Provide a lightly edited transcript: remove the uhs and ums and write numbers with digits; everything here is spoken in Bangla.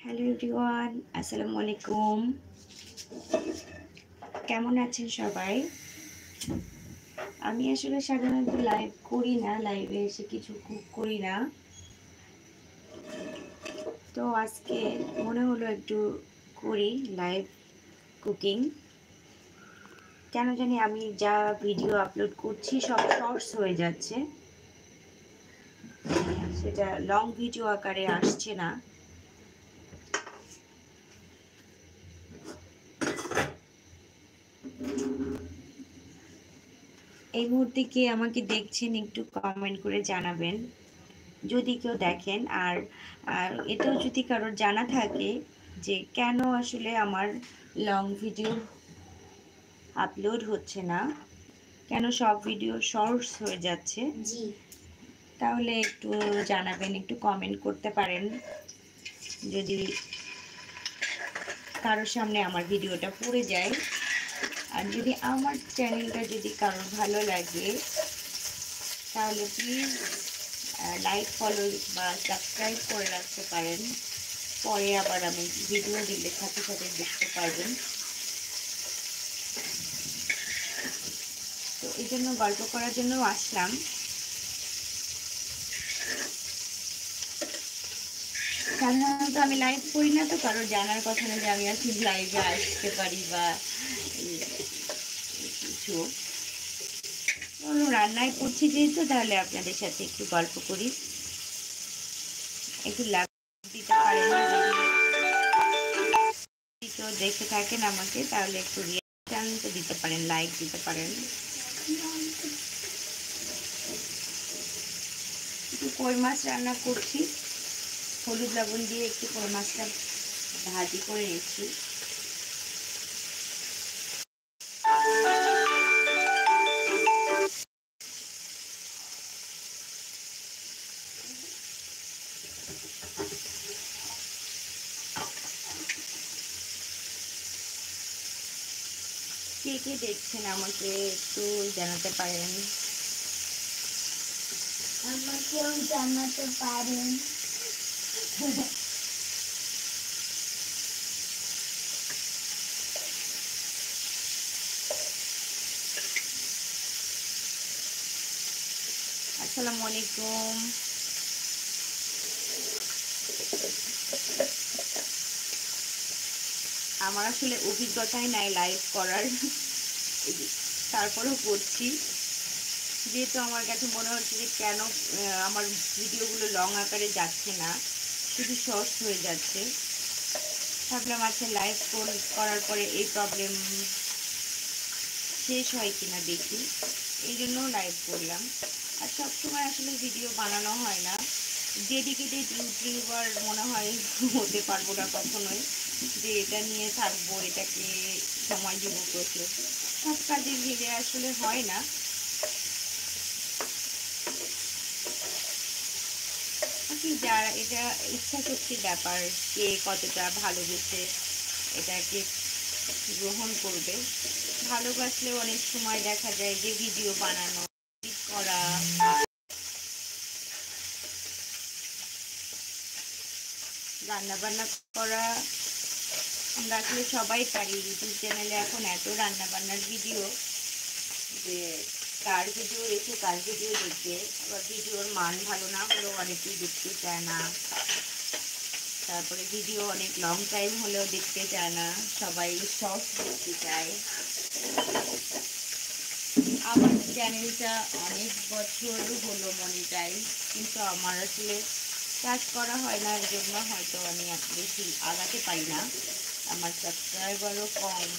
হ্যালো এভরিওয়ান, আসসালামু আলাইকুম। কেমন আছেন সবাই? আমি আসলে সাধারণত লাইভ করি না, লাইভে এসে কিছু কুক করি না। তো আজকে মনে হলো একটু করি লাইভ কুকিং। কেন জানি আমি যা ভিডিও আপলোড করছি সব শর্টস হয়ে যাচ্ছে, সেটা লং ভিডিও আকারে আসছে না। এই মুহূর্তে কে আমাকে দেখছেন একটু কমেন্ট করে জানাবেন, যদি কেউ দেখেন। আর এটাও যদি কারোর জানা থাকে যে কেন আসলে আমার লং ভিডিও আপলোড হচ্ছে না, কেন সব ভিডিও শর্টস হয়ে যাচ্ছে, জি তাহলে একটু জানাবেন, একটু কমেন্ট করতে পারেন। যদি কারোর সামনে আমার ভিডিওটা পড়ে যায়, আর যদি আমার চ্যানেলটা যদি কারোর ভালো লাগে, তাহলে প্লিজ লাইক, ফলো বা সাবস্ক্রাইব করে রাখতে পারেন। পরে আবার আমি ভিডিও দিলে সাথে সাথে দেখতে পারবেন। তো এই জন্য গল্প করার জন্য আসলাম। সাধারণত আমি লাইভ করি না, তো কারোর জানার কথা না যে আমি আজকে লাইভে আসতে পারি বা কিছু। রান্নায় করছি যেহেতু, তাহলে আপনাদের সাথে একটু গল্প করি। একটু লাভ দিতে পারেন, যদি কেউ দেখে থাকেন আমাকে, তাহলে একটু রিয়াকশন তো দিতে পারেন, লাইক দিতে পারেন। একটু কই মাছ রান্না করছি, হলুদ লবণ দিয়ে একটু কই মাছটা ভাজি করে নিচ্ছি। কে কে দেখছেন আমাকে একটু জানাতে পারেন। আমাকেও জানাতে পারেন। আসসালামু আলাইকুম। আমার আসলে অভিজ্ঞতাই নাই লাইভ করার, তারপরেও করছি। যেহেতু আমার কাছে মনে হচ্ছে যে কেন আমার ভিডিওগুলো লং আকারে যাচ্ছে না, শুধু শর্টস হয়ে যাচ্ছে। ভাবলাম আচ্ছা লাইভ করার পরে এই প্রবলেম শেষ হয় কিনা দেখি, এই জন্য লাইভ করলাম। আর সবসময় আসলে ভিডিও বানানো হয় না, ডেডিকেটেড ইউটিউবার মনে হয় হতে পারবো না কখনোই, যে এটা নিয়ে থাকবো, এটাকে সময় দিব প্রচুর। সব কাজে ঘিরে আসলে হয় না। কি যারা, এটা ইচ্ছা শক্তির ব্যাপার, কে কতটা ভালোবেসে এটাকে গ্রহণ করবে। ভালোবাসলে অনেক সময় দেখা যায় যে ভিডিও বানানো, এডিট করা, রান্না বান্না করা আমরা আসলে সবাই পারি। ইউটিউব চ্যানেলে এখন এত রান্না বান্নার ভিডিও যে কার ভিডিও রেখে কার ভিডিও দেখবে। আবার ভিডিওর মান ভালো না হলেও অনেকেই দেখতে চায় না। তারপরে ভিডিও অনেক লং টাইম হলেও দেখতে চায় না, সবাই শর্টস দেখতে চায়। আমার চ্যানেলটা অনেক বছর হলো মনিটাইজ, কিন্তু আমার আসলে কাজ করা হয় না, এর জন্য হয়তো আমি বেশি আগাতে পারি না। আমার সাবস্ক্রাইবারও কম,